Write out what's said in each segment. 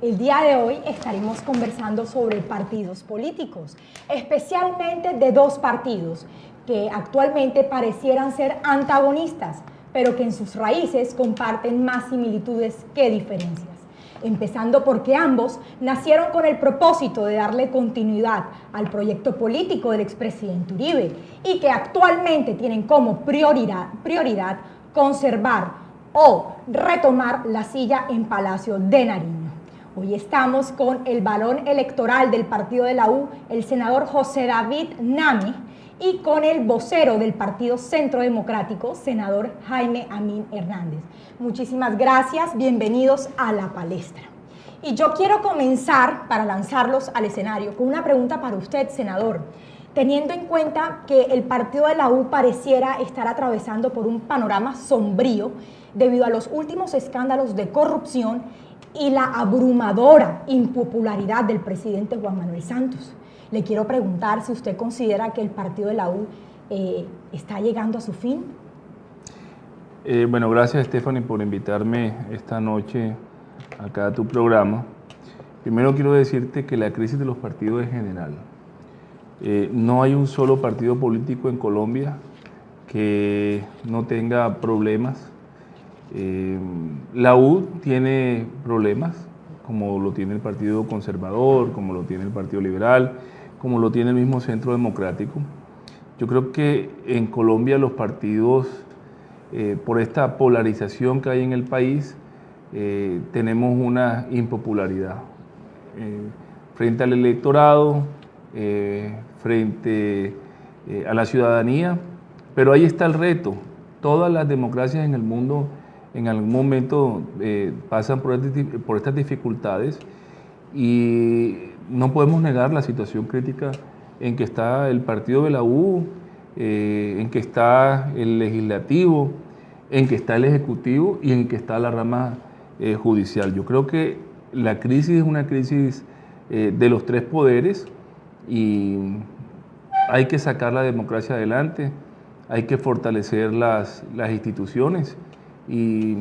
El día de hoy estaremos conversando sobre partidos políticos, especialmente de dos partidos que actualmente parecieran ser antagonistas, pero que en sus raíces comparten más similitudes que diferencias. Empezando porque ambos nacieron con el propósito de darle continuidad al proyecto político del expresidente Uribe y que actualmente tienen como prioridad conservar o retomar la silla en Palacio de Nariño. Hoy estamos con el varón electoral del partido de la U, el senador José David Nami, y con el vocero del Partido Centro Democrático, senador Jaime Amin Hernández. Muchísimas gracias, bienvenidos a la palestra. Y yo quiero comenzar, para lanzarlos al escenario, con una pregunta para usted, senador. Teniendo en cuenta que el partido de la U pareciera estar atravesando por un panorama sombrío debido a los últimos escándalos de corrupción y la abrumadora impopularidad del presidente Juan Manuel Santos, le quiero preguntar si usted considera que el partido de la U está llegando a su fin. Bueno, gracias Stephanie por invitarme esta noche acá a tu programa. Primero quiero decirte que la crisis de los partidos es general. No hay un solo partido político en Colombia que no tenga problemas. La U tiene problemas, como lo tiene el Partido Conservador, como lo tiene el Partido Liberal, como lo tiene el mismo Centro Democrático. Yo creo que en Colombia los partidos, por esta polarización que hay en el país, tenemos una impopularidad frente al electorado, frente a la ciudadanía, pero ahí está el reto. Todas las democracias en el mundo en algún momento pasan por estas dificultades y no podemos negar la situación crítica en que está el partido de la U, en que está el legislativo, en que está el ejecutivo y en que está la rama judicial. Yo creo que la crisis es una crisis de los tres poderes y hay que sacar la democracia adelante, hay que fortalecer las instituciones y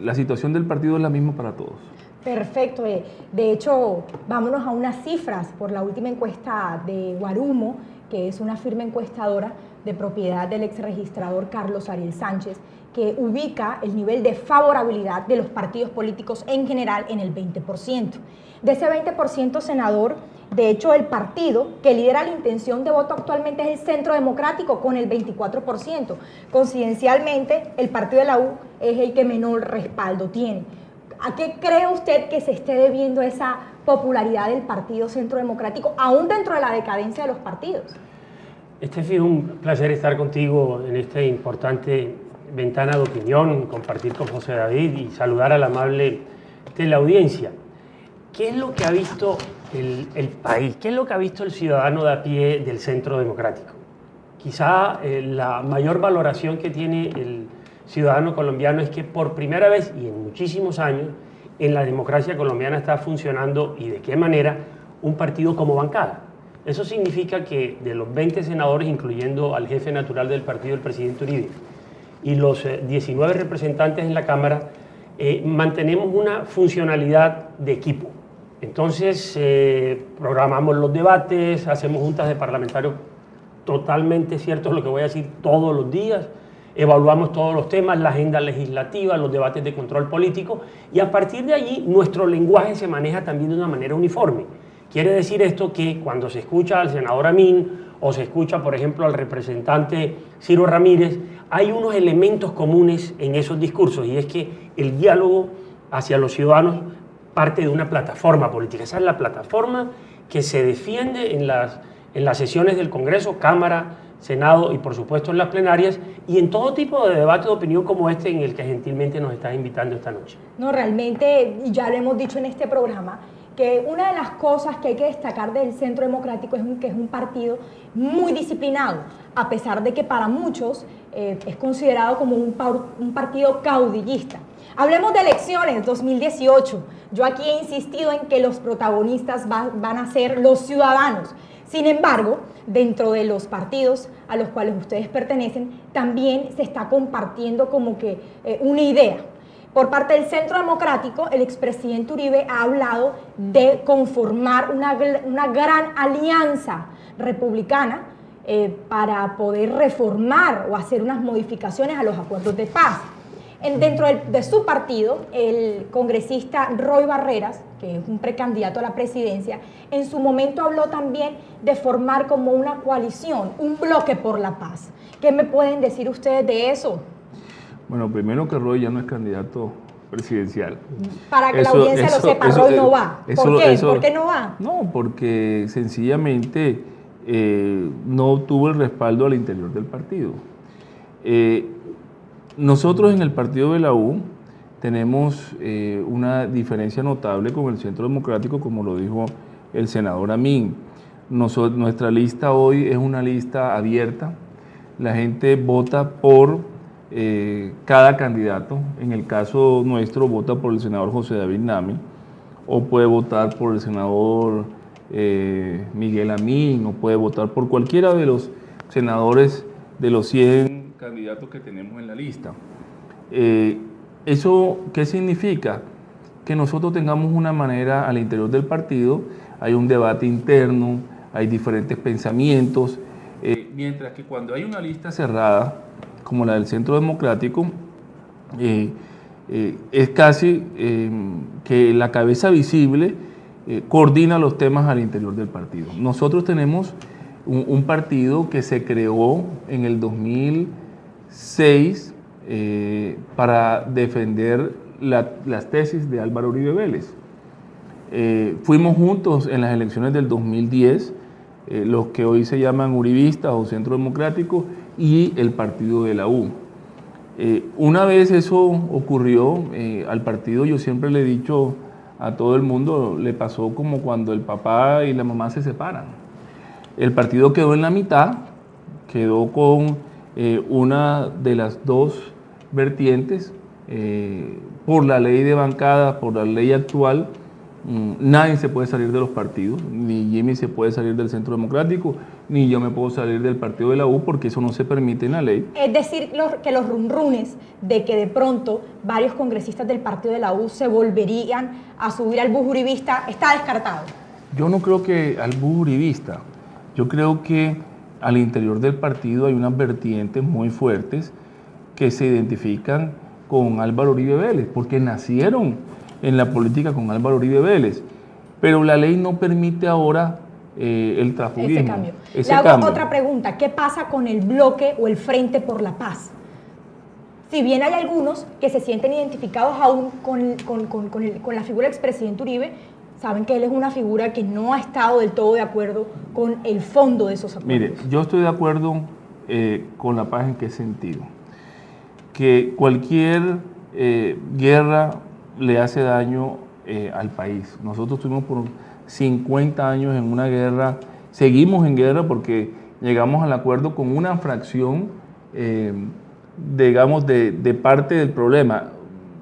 la situación del partido es la misma para todos. Perfecto. De hecho, vámonos a unas cifras por la última encuesta de Guarumo, que es una firma encuestadora de propiedad del exregistrador Carlos Ariel Sánchez, que ubica el nivel de favorabilidad de los partidos políticos en general en el 20%. De ese 20%, senador, de hecho, el partido que lidera la intención de voto actualmente es el Centro Democrático con el 24%. Coincidencialmente, el partido de la U es el que menor respaldo tiene. ¿A qué cree usted que se esté debiendo esa popularidad del Partido Centro Democrático, aún dentro de la decadencia de los partidos? Estefi, es un placer estar contigo en esta importante ventana de opinión, compartir con José David y saludar a la amable teleaudiencia. ¿Qué es lo que ha visto el país? ¿Qué es lo que ha visto el ciudadano de a pie del Centro Democrático? Quizá la mayor valoración que tiene el ciudadano colombiano es que por primera vez y en muchísimos años en la democracia colombiana está funcionando, y de qué manera, un partido como bancada. Eso significa que de los 20 senadores, incluyendo al jefe natural del partido, el presidente Uribe, y los 19 representantes en la Cámara, mantenemos una funcionalidad de equipo. Entonces, programamos los debates, hacemos juntas de parlamentarios, totalmente cierto es lo que voy a decir, todos los días, evaluamos todos los temas, la agenda legislativa, los debates de control político, y a partir de allí nuestro lenguaje se maneja también de una manera uniforme. Quiere decir esto que cuando se escucha al senador Amin o se escucha, por ejemplo, al representante Ciro Ramírez, hay unos elementos comunes en esos discursos, y es que el diálogo hacia los ciudadanos parte de una plataforma política. Esa es la plataforma que se defiende en las sesiones del Congreso, Cámara, Senado y por supuesto en las plenarias y en todo tipo de debate de opinión como este en el que gentilmente nos estás invitando esta noche. No, realmente ya lo hemos dicho en este programa, que una de las cosas que hay que destacar del Centro Democrático es que es un partido muy disciplinado, a pesar de que para muchos es considerado como un partido caudillista. Hablemos de elecciones 2018. Yo aquí he insistido en que los protagonistas van a ser los ciudadanos. Sin embargo, dentro de los partidos a los cuales ustedes pertenecen, también se está compartiendo como que una idea. Por parte del Centro Democrático, el expresidente Uribe ha hablado de conformar una gran alianza republicana para poder reformar o hacer unas modificaciones a los acuerdos de paz. Dentro de su partido, el congresista Roy Barreras, que es un precandidato a la presidencia, en su momento habló también de formar como una coalición, un bloque por la paz. ¿Qué me pueden decir ustedes de eso? Bueno, primero que Roy ya no es candidato presidencial. Para que la audiencia lo sepa, Roy no va. ¿Por qué? ¿Por qué no va? No, porque sencillamente no tuvo el respaldo al interior del partido. Nosotros en el partido de la U tenemos una diferencia notable con el Centro Democrático, como lo dijo el senador Amin. Nuestra lista hoy es una lista abierta. La gente vota por cada candidato. En el caso nuestro vota por el senador José David Nami, o puede votar por el senador Miguel Amin, o puede votar por cualquiera de los senadores de los 100 candidatos que tenemos en la lista. ¿Eso qué significa? Que nosotros tengamos una manera al interior del partido, hay un debate interno, hay diferentes pensamientos, mientras que cuando hay una lista cerrada, como la del Centro Democrático, es casi que la cabeza visible coordina los temas al interior del partido. Nosotros tenemos un partido que se creó en el 2006 para defender las tesis de Álvaro Uribe Vélez. Fuimos juntos en las elecciones del 2010, los que hoy se llaman uribistas o Centro Democrático, y el partido de la U. Una vez eso ocurrió, al partido, yo siempre le he dicho a todo el mundo, le pasó como cuando el papá y la mamá se separan. El partido quedó en la mitad, quedó con una de las dos vertientes, por la ley de bancada, por la ley actual. Nadie se puede salir de los partidos, ni Jimmy se puede salir del Centro Democrático, ni yo me puedo salir del partido de la U, porque eso no se permite en la ley. Es decir, que los rumrunes de que de pronto varios congresistas del partido de la U se volverían a subir al bus uribista está descartado. Yo no creo que al bus uribista, yo creo que al interior del partido hay unas vertientes muy fuertes que se identifican con Álvaro Uribe Vélez, porque nacieron en la política con Álvaro Uribe Vélez, pero la ley no permite ahora el transfugismo. Le hago otra pregunta, ¿qué pasa con el bloque o el Frente por la Paz? Si bien hay algunos que se sienten identificados aún con la figura del expresidente Uribe, saben que él es una figura que no ha estado del todo de acuerdo con el fondo de esos acuerdos. Mire, yo estoy de acuerdo con la paz. ¿En qué sentido? Que cualquier guerra le hace daño al país. Nosotros estuvimos por 50 años en una guerra, seguimos en guerra porque llegamos al acuerdo con una fracción, digamos, de parte del problema.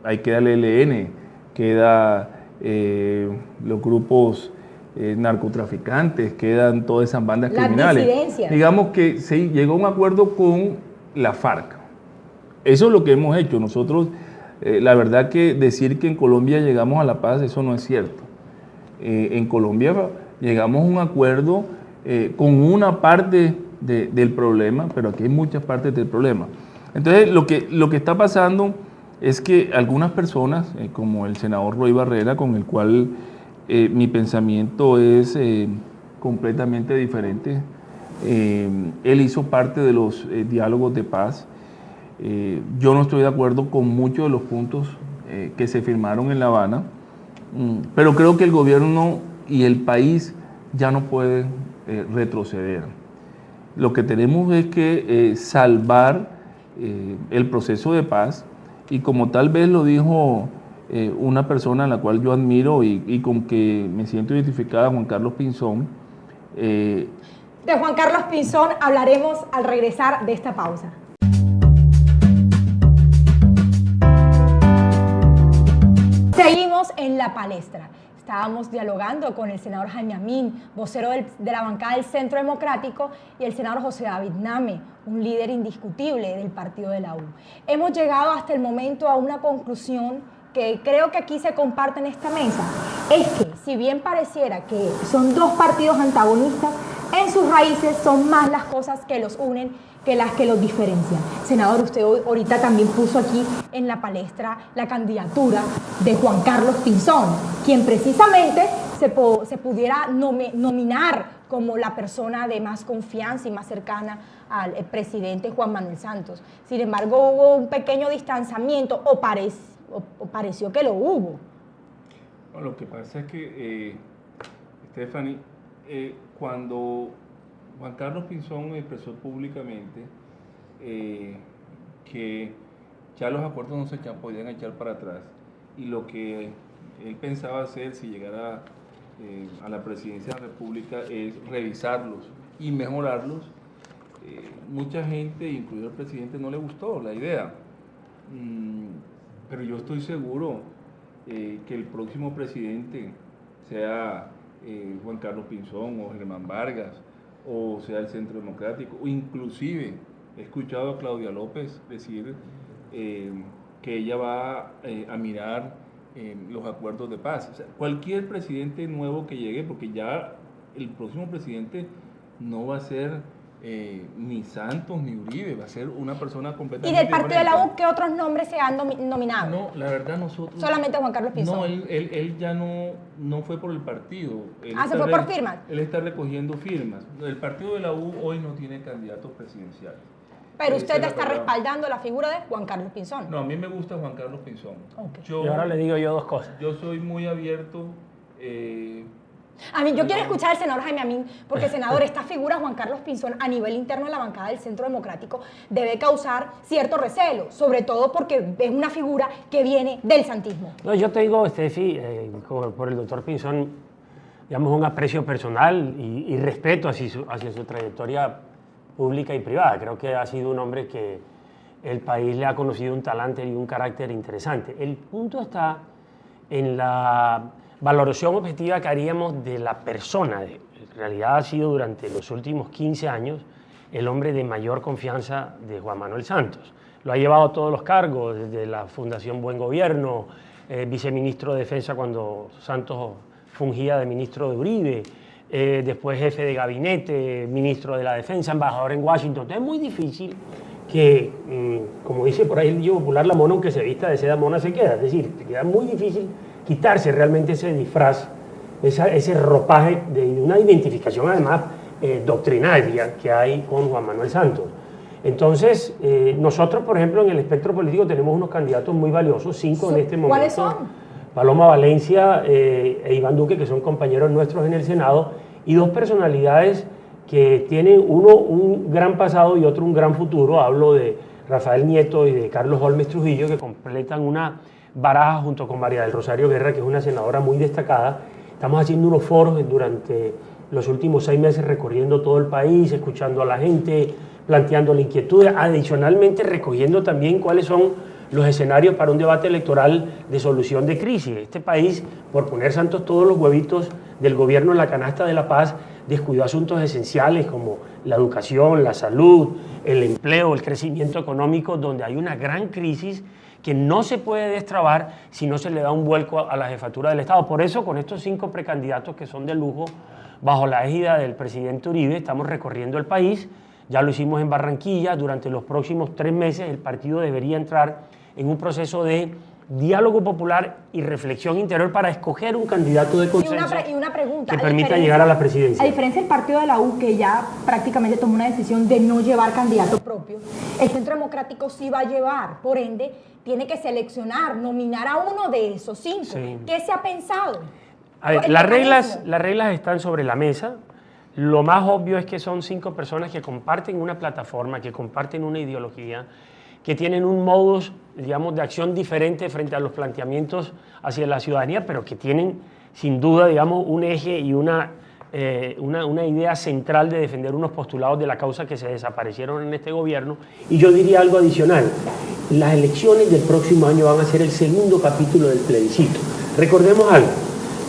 Ahí queda el ELN, queda los grupos narcotraficantes, quedan todas esas bandas criminales. Disidencias. Digamos que se llegó a un acuerdo con la FARC. Eso es lo que hemos hecho. Nosotros, la verdad que decir que en Colombia llegamos a la paz, eso no es cierto. En Colombia llegamos a un acuerdo con una parte del problema, pero aquí hay muchas partes del problema. Entonces, lo que está pasando es que algunas personas, como el senador Roy Barrera, con el cual mi pensamiento es completamente diferente, él hizo parte de los diálogos de paz. Yo no estoy de acuerdo con muchos de los puntos que se firmaron en La Habana, pero creo que el gobierno y el país ya no pueden retroceder. Lo que tenemos es que salvar el proceso de paz, y como tal vez lo dijo una persona a la cual yo admiro y con que me siento identificada, Juan Carlos Pinzón. De Juan Carlos Pinzón hablaremos al regresar de esta pausa. Seguimos en la palestra. estábamos dialogando con el senador Jaime Amín, vocero de la bancada del Centro Democrático, y el senador José David Name, un líder indiscutible del partido de la U. Hemos llegado hasta el momento a una conclusión que creo que aquí se comparte en esta mesa, es que si bien pareciera que son dos partidos antagonistas, en sus raíces son más las cosas que los unen que las que los diferencian. Senador, usted ahorita también puso aquí en la palestra la candidatura de Juan Carlos Pinzón, quien precisamente se pudiera nominar como la persona de más confianza y más cercana al presidente Juan Manuel Santos. Sin embargo, hubo un pequeño distanciamiento, o pareció que lo hubo. No, lo que pasa es que, Stephanie, cuando Juan Carlos Pinzón expresó públicamente que ya los acuerdos no se podían echar para atrás, y lo que él pensaba hacer si llegara a la presidencia de la República es revisarlos y mejorarlos, mucha gente, incluido el presidente, no le gustó la idea. Pero yo estoy seguro que el próximo presidente, sea Juan Carlos Pinzón o Germán Vargas, o sea el Centro Democrático, o inclusive he escuchado a Claudia López decir que ella va a mirar los acuerdos de paz. O sea, cualquier presidente nuevo que llegue, porque ya el próximo presidente no va a ser ni Santos ni Uribe, va a ser una persona completamente ¿Y del partido diferente. de la U qué otros nombres se han nominado? No, la verdad nosotros... Solamente Juan Carlos Pinzón. No, él ya no fue por el partido. ¿Se fue por firmas? Él está recogiendo firmas. El partido de la U hoy no tiene candidatos presidenciales. Pero usted está respaldando la figura de Juan Carlos Pinzón. No, a mí me gusta Juan Carlos Pinzón. Okay. Y ahora le digo yo dos cosas. Yo soy muy abierto. A mí, yo quiero escuchar al senador Jaime Amín, porque, senador, esta figura Juan Carlos Pinzón a nivel interno de la bancada del Centro Democrático debe causar cierto recelo, sobre todo porque es una figura que viene del santismo. No, yo te digo, Steffi, por el doctor Pinzón, digamos, un aprecio personal y respeto hacia su trayectoria pública y privada. Creo que ha sido un hombre que el país le ha conocido un talante y un carácter interesante. El punto está en la valoración objetiva que haríamos de la persona. En realidad ha sido durante los últimos 15 años el hombre de mayor confianza de Juan Manuel Santos. Lo ha llevado a todos los cargos, desde la Fundación Buen Gobierno, viceministro de Defensa cuando Santos fungía de ministro de Uribe, después jefe de gabinete, ministro de la Defensa, embajador en Washington. Entonces es muy difícil que, como dice por ahí el dicho popular, la mona aunque se vista de seda mona se queda. Es decir, te queda muy difícil quitarse realmente ese disfraz, ese ropaje de una identificación además doctrinaria que hay con Juan Manuel Santos. Entonces, nosotros, por ejemplo, en el espectro político tenemos unos candidatos muy valiosos, 5 en este momento. ¿Cuáles son? Paloma Valencia e Iván Duque, que son compañeros nuestros en el Senado, y dos personalidades que tienen uno un gran pasado y otro un gran futuro. Hablo de Rafael Nieto y de Carlos Holmes Trujillo, que completan una baraja junto con María del Rosario Guerra, que es una senadora muy destacada. Estamos haciendo unos foros durante los últimos 6 meses recorriendo todo el país, escuchando a la gente, planteando la inquietud, adicionalmente recogiendo también cuáles son los escenarios para un debate electoral de solución de crisis. Este país, por poner Santos todos los huevitos del gobierno en la canasta de la paz, descuidó asuntos esenciales como la educación, la salud, el empleo, el crecimiento económico, donde hay una gran crisis que no se puede destrabar si no se le da un vuelco a la jefatura del Estado. Por eso, con estos 5 precandidatos que son de lujo, bajo la égida del presidente Uribe, estamos recorriendo el país. Ya lo hicimos en Barranquilla. Durante los próximos 3 meses el partido debería entrar en un proceso de diálogo popular y reflexión interior para escoger un candidato de consenso y una pregunta, que permita llegar a la presidencia. A diferencia del partido de la U, que ya prácticamente tomó una decisión de no llevar candidato propio, el Centro Democrático sí va a llevar, por ende, tiene que seleccionar, nominar a uno de esos 5. Sí. ¿Qué se ha pensado? A ver, las reglas están sobre la mesa. Lo más obvio es que son 5 personas que comparten una plataforma, que comparten una ideología, que tienen un modus, digamos, de acción diferente frente a los planteamientos hacia la ciudadanía, pero que tienen, sin duda, digamos, un eje y una idea central de defender unos postulados de la causa que se desaparecieron en este gobierno. Y yo diría algo adicional. Las elecciones del próximo año van a ser el segundo capítulo del plebiscito. Recordemos algo.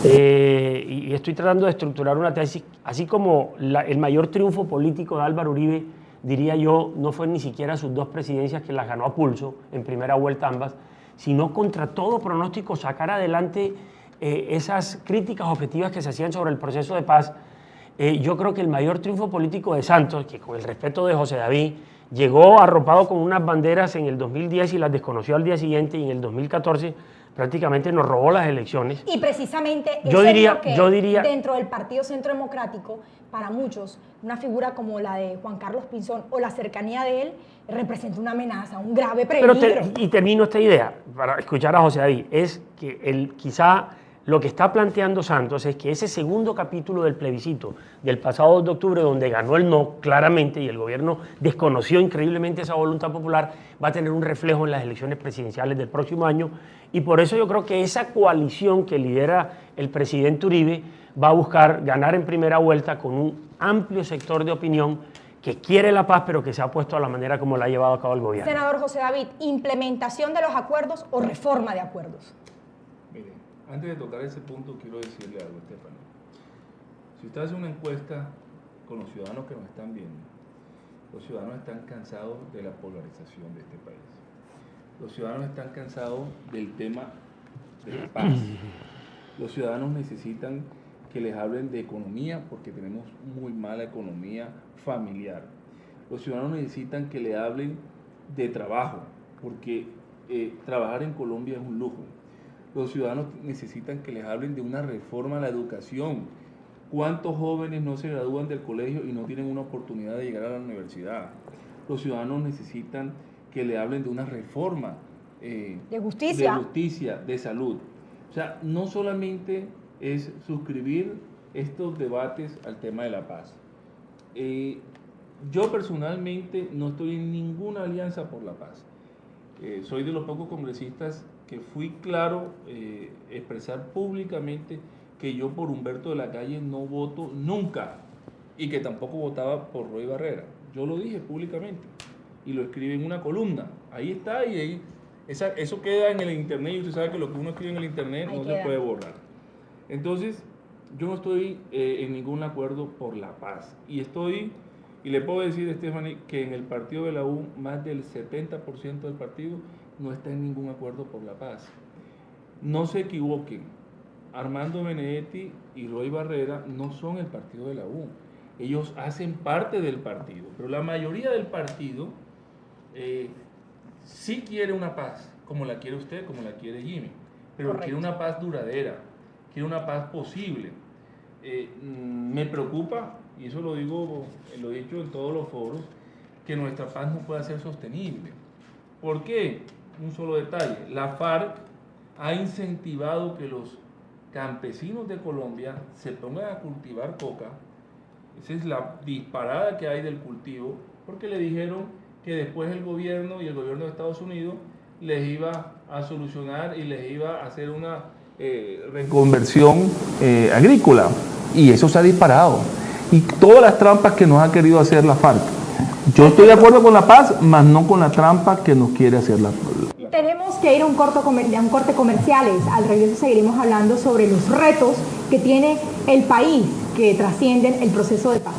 y estoy tratando de estructurar una tesis, así como el mayor triunfo político de Álvaro Uribe, diría yo, no fue ni siquiera sus 2 presidencias que las ganó a pulso, en primera vuelta ambas, sino contra todo pronóstico sacar adelante esas críticas objetivas que se hacían sobre el proceso de paz. Yo creo que el mayor triunfo político de Santos, que con el respeto de José David, llegó arropado con unas banderas en el 2010 y las desconoció al día siguiente, y en el 2014 prácticamente nos robó las elecciones. Y precisamente yo diría, dentro del Partido Centro Democrático, para muchos, una figura como la de Juan Carlos Pinzón o la cercanía de él representa una amenaza, un grave peligro. Y termino esta idea, para escuchar a José David, es que quizá lo que está planteando Santos es que ese segundo capítulo del plebiscito del pasado 2 de octubre, donde ganó el no claramente y el gobierno desconoció increíblemente esa voluntad popular, va a tener un reflejo en las elecciones presidenciales del próximo año, y por eso yo creo que esa coalición que lidera el presidente Uribe va a buscar ganar en primera vuelta con un amplio sector de opinión que quiere la paz, pero que se ha opuesto a la manera como la ha llevado a cabo el gobierno. Senador José David, ¿implementación de los acuerdos o reforma de acuerdos? Mire, antes de tocar ese punto, quiero decirle algo, Estefano. Si usted hace una encuesta con los ciudadanos que nos están viendo, los ciudadanos están cansados de la polarización de este país. Los ciudadanos están cansados del tema de la paz. Los ciudadanos necesitan que les hablen de economía, porque tenemos muy mala economía familiar. Los ciudadanos necesitan que le hablen de trabajo, porque trabajar en Colombia es un lujo. Los ciudadanos necesitan que les hablen de una reforma a la educación. ¿Cuántos jóvenes no se gradúan del colegio y no tienen una oportunidad de llegar a la universidad? Los ciudadanos necesitan que le hablen de una reforma de justicia, de salud. O sea, no solamente es suscribir estos debates al tema de la paz. Yo personalmente no estoy en ninguna alianza por la paz. Soy de los pocos congresistas que fui claro expresar públicamente que yo por Humberto de la Calle no voto nunca, y que tampoco votaba por Roy Barrera. Yo lo dije públicamente y lo escribí en una columna. Ahí está, y ahí eso queda en el internet, y usted sabe que lo que uno escribe en el internet no se puede borrar. Entonces, yo no estoy en ningún acuerdo por la paz. Y le puedo decir, Stephanie, que en el partido de la U, más del 70% del partido no está en ningún acuerdo por la paz. No se equivoquen, Armando Benedetti y Roy Barrera no son el partido de la U. Ellos hacen parte del partido, pero la mayoría del partido sí quiere una paz, como la quiere usted, como la quiere Jimmy, pero quiere una paz duradera, quiere una paz posible. Me preocupa, y eso lo digo, lo he dicho en todos los foros, que nuestra paz no pueda ser sostenible. ¿Por qué? Un solo detalle: la FARC ha incentivado que los campesinos de Colombia se pongan a cultivar coca. Esa es la disparada que hay del cultivo, porque le dijeron que después el gobierno y el gobierno de Estados Unidos les iba a solucionar y les iba a hacer una reconversión agrícola, y eso se ha disparado, y todas las trampas que nos ha querido hacer la FARC. Yo estoy de acuerdo con la paz, mas no con la trampa que nos quiere hacer la FARC. Tenemos que ir a un corte comerciales. Al regreso seguiremos hablando sobre los retos que tiene el país que trascienden el proceso de paz.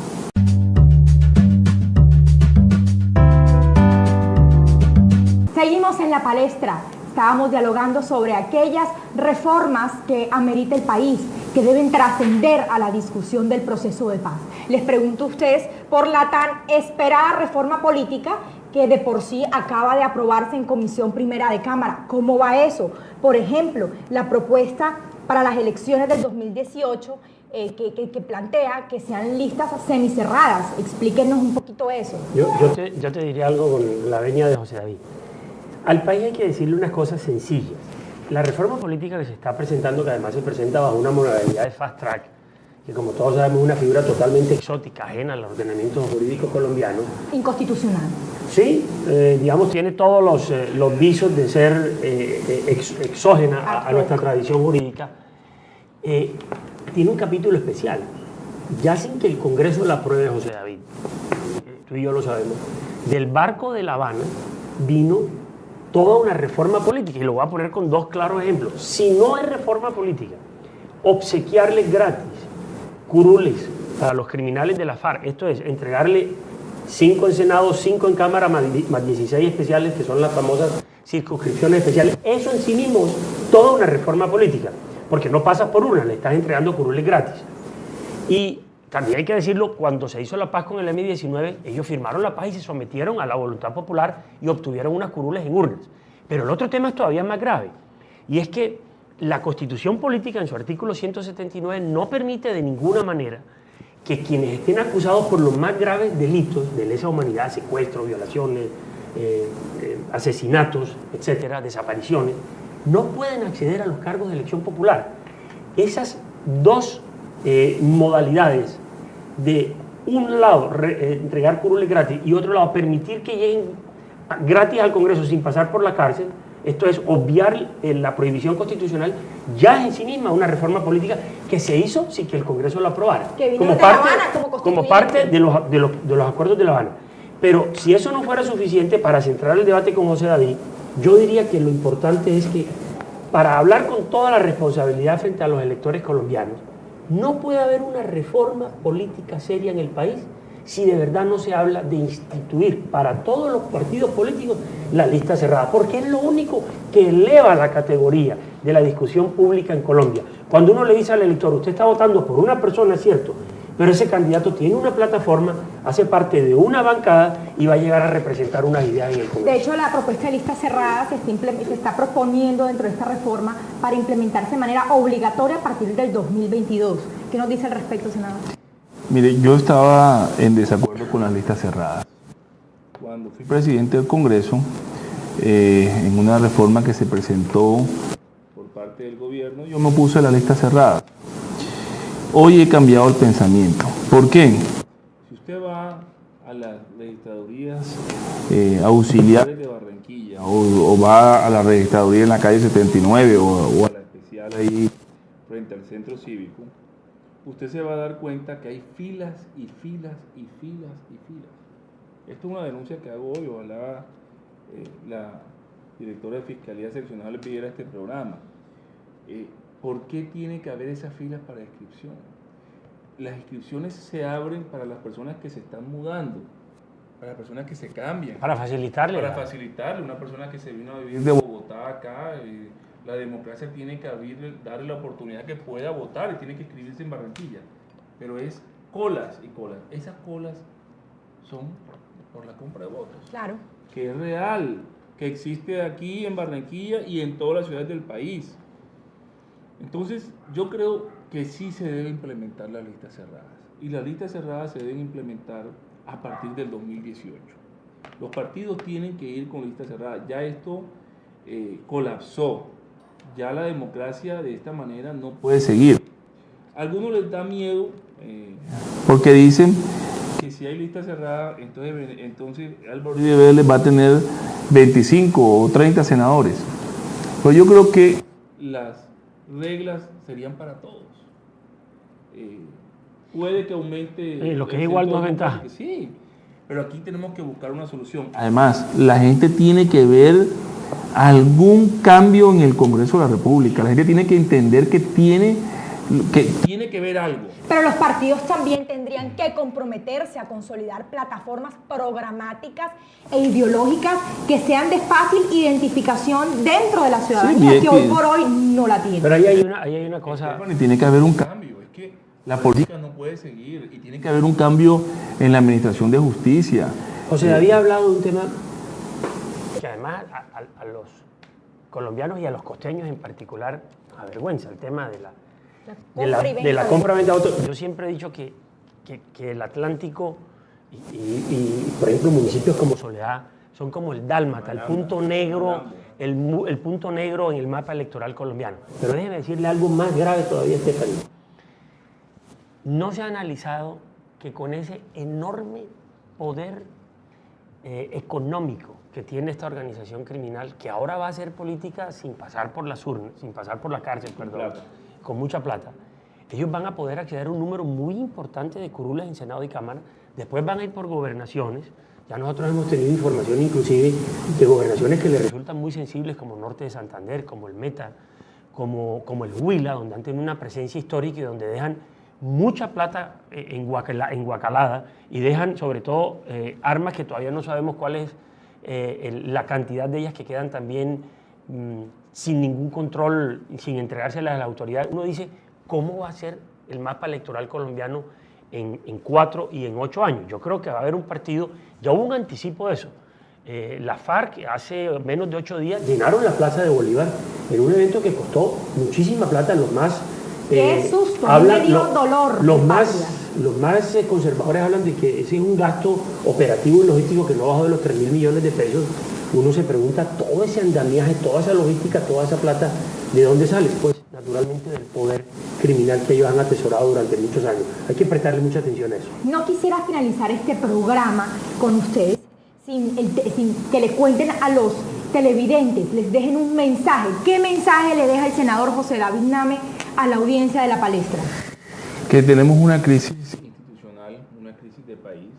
Seguimos en la palestra. Estábamos dialogando sobre aquellas reformas que amerita el país, que deben trascender a la discusión del proceso de paz. Les pregunto a ustedes por la tan esperada reforma política que de por sí acaba de aprobarse en Comisión Primera de Cámara. ¿Cómo va eso? Por ejemplo, la propuesta para las elecciones del 2018 que plantea que sean listas semicerradas. Explíquenos un poquito eso. Yo te diría algo con la venia de José David. Al país hay que decirle unas cosas sencillas. La reforma política que se está presentando, que además se presenta bajo una modalidad de fast track, que como todos sabemos es una figura totalmente exótica, ajena al ordenamiento jurídico colombiano. Inconstitucional. Sí, digamos, tiene todos los visos de ser exógena a nuestra tradición jurídica. Tiene un capítulo especial. Ya sin que el Congreso la apruebe, José David, tú y yo lo sabemos, del barco de La Habana vino toda una reforma política, y lo voy a poner con dos claros ejemplos. Si no hay reforma política, obsequiarles gratis curules a los criminales de la FARC, esto es, entregarle 5 en Senado, 5 en Cámara, más 16 especiales, que son las famosas circunscripciones especiales, eso en sí mismo es toda una reforma política, porque no pasas por una, le estás entregando curules gratis. Y también hay que decirlo, cuando se hizo la paz con el M-19, ellos firmaron la paz y se sometieron a la voluntad popular y obtuvieron unas curules en urnas. Pero el otro tema es todavía más grave, y es que la Constitución Política en su artículo 179 no permite de ninguna manera que quienes estén acusados por los más graves delitos de lesa humanidad, secuestros, violaciones, asesinatos, etcétera, desapariciones, no pueden acceder a los cargos de elección popular. Esas dos modalidades de un lado entregar curules gratis y otro lado permitir que lleguen gratis al Congreso sin pasar por la cárcel, esto es obviar la prohibición constitucional, ya es en sí misma una reforma política que se hizo sin que el Congreso la aprobara, como parte de los acuerdos de La Habana. Pero si eso no fuera suficiente para centrar el debate con José David, yo diría que lo importante es que para hablar con toda la responsabilidad frente a los electores colombianos, no puede haber una reforma política seria en el país si de verdad no se habla de instituir para todos los partidos políticos la lista cerrada, porque es lo único que eleva la categoría de la discusión pública en Colombia. Cuando uno le dice al elector, usted está votando por una persona, es cierto, pero ese candidato tiene una plataforma, hace parte de una bancada y va a llegar a representar unas ideas en el Congreso. De hecho, la propuesta de lista cerrada se está proponiendo dentro de esta reforma para implementarse de manera obligatoria a partir del 2022. ¿Qué nos dice al respecto, senador? Mire, yo estaba en desacuerdo con las listas cerradas. Cuando fui presidente del Congreso, en una reforma que se presentó por parte del gobierno, yo me opuse a la lista cerrada. Hoy he cambiado el pensamiento. ¿Por qué? Si usted va a las registradurías auxiliares de Barranquilla o va a la registraduría en la calle 79 o a la especial ahí frente al centro cívico, usted se va a dar cuenta que hay filas y filas y filas y filas. Esto es una denuncia que hago hoy, ojalá la directora de Fiscalía Seccional le pidiera este programa. ¿Por qué tiene que haber esas filas para inscripción? Las inscripciones se abren para las personas que se están mudando, para las personas que se cambian. Para facilitarle. Para facilitarle. Una persona que se vino a vivir de Bogotá acá, la democracia tiene que darle la oportunidad que pueda votar y tiene que inscribirse en Barranquilla. Pero es colas y colas. Esas colas son por la compra de votos. Claro. Que es real, que existe aquí en Barranquilla y en todas las ciudades del país. Entonces, yo creo que sí se debe implementar las listas cerradas. Y las listas cerradas se deben implementar a partir del 2018. Los partidos tienen que ir con listas cerradas. Ya esto colapsó. Ya la democracia de esta manera no puede seguir. A algunos les da miedo porque dicen que si hay lista cerrada, entonces Álvaro Uribe Vélez va a tener 25 o 30 senadores. Pues yo creo que las reglas serían para todos. Puede que aumente... lo que es igual no es ventaja. Sí, pero aquí tenemos que buscar una solución. Además, la gente tiene que ver algún cambio en el Congreso de la República. La gente tiene que entender que tiene que ver algo. Pero los partidos también tendrían que comprometerse a consolidar plataformas programáticas e ideológicas que sean de fácil identificación dentro de la ciudadanía, que hoy por hoy no la tiene. Pero ahí hay una cosa... Y tiene que haber un cambio. Es que la política no puede seguir y tiene que haber un cambio en la administración de justicia. José David ha hablado de un tema que además a los colombianos y a los costeños en particular avergüenza, el tema de la compra-venta de autos. Yo siempre he dicho que el Atlántico y, por ejemplo, municipios como Soledad son como el dálmata, el punto negro, el punto negro en el mapa electoral colombiano. Pero déjeme decirle algo más grave todavía, Estefanía. No se ha analizado que con ese enorme poder económico que tiene esta organización criminal, que ahora va a hacer política sin pasar por las urnas, sin pasar por la cárcel, perdón, con mucha plata, ellos van a poder acceder a un número muy importante de curules en Senado y Cámara, después van a ir por gobernaciones. Ya nosotros hemos tenido información inclusive de gobernaciones que les resultan muy sensibles, como Norte de Santander, como el Meta, como el Huila, donde han tenido una presencia histórica y donde dejan mucha plata enguacalada y dejan sobre todo armas que todavía no sabemos cuál es la cantidad de ellas que quedan también sin ningún control, sin entregárselas a la autoridad. Uno dice, ¿cómo va a ser el mapa electoral colombiano en 4 y en 8 años? Yo creo que va a haber un partido, ya hubo un anticipo de eso. La FARC hace menos de 8 días llenaron la Plaza de Bolívar en un evento que costó muchísima plata. Los más ¡qué susto! Me dio dolor. Los más conservadores hablan de que ese es un gasto operativo y logístico que no bajó de los 3.000 millones de pesos. Uno se pregunta, todo ese andamiaje, toda esa logística, toda esa plata, ¿de dónde sale? Pues naturalmente del poder criminal que ellos han atesorado durante muchos años. Hay que prestarle mucha atención a eso. No quisiera finalizar este programa con ustedes sin que le cuenten a los televidentes, les dejen un mensaje. ¿Qué mensaje le deja el senador José David Name a la audiencia de la palestra? Que tenemos una crisis institucional, una crisis de país.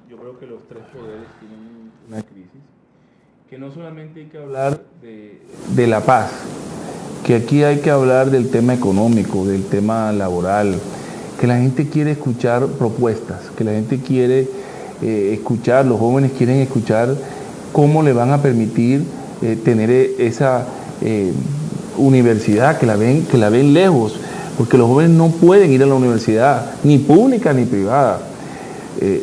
Yo creo que los 3 poderes tienen una crisis. Que no solamente hay que hablar de la paz, que aquí hay que hablar del tema económico, del tema laboral, que la gente quiere escuchar propuestas, que la gente quiere escuchar, los jóvenes quieren escuchar cómo le van a permitir tener esa universidad, que la ven lejos, porque los jóvenes no pueden ir a la universidad, ni pública ni privada.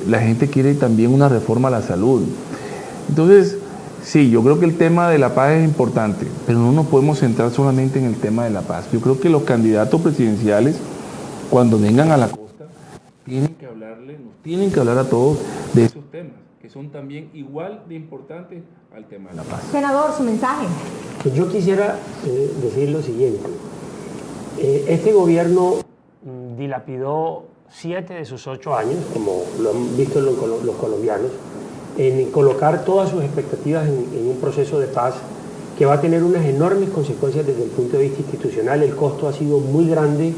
La gente quiere también una reforma a la salud. Entonces, sí, yo creo que el tema de la paz es importante, pero no nos podemos centrar solamente en el tema de la paz. Yo creo que los candidatos presidenciales, cuando vengan a la costa, nos tienen que hablar a todos de esos temas, que son también igual de importantes al tema de la paz. Senador, su mensaje. Pues yo quisiera decir lo siguiente. Este gobierno dilapidó 7 de sus 8 años, como lo han visto los colombianos, en colocar todas sus expectativas en un proceso de paz que va a tener unas enormes consecuencias desde el punto de vista institucional. El costo ha sido muy grande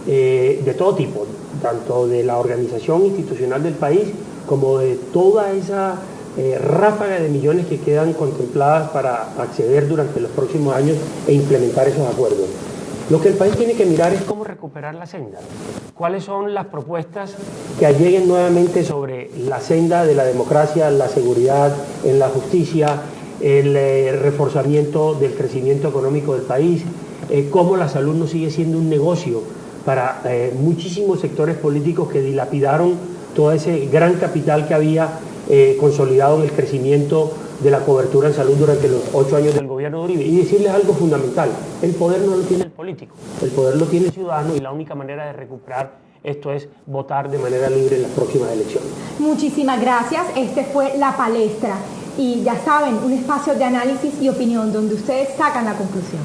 de todo tipo, tanto de la organización institucional del país como de toda esa ráfaga de millones que quedan contempladas para acceder durante los próximos años e implementar esos acuerdos. Lo que el país tiene que mirar es cómo recuperar la senda. ¿Cuáles son las propuestas que lleguen nuevamente sobre la senda de la democracia, la seguridad, en la justicia, el reforzamiento del crecimiento económico del país, cómo la salud no sigue siendo un negocio para muchísimos sectores políticos que dilapidaron todo ese gran capital que había consolidado en el crecimiento de la cobertura en salud durante los 8 años del gobierno de Uribe. Y decirles algo fundamental: el poder no lo tiene el político, el poder lo tiene el ciudadano, y la única manera de recuperar esto es votar de manera libre en las próximas elecciones. Muchísimas gracias. Este fue La Palestra. Y ya saben, un espacio de análisis y opinión donde ustedes sacan la conclusión.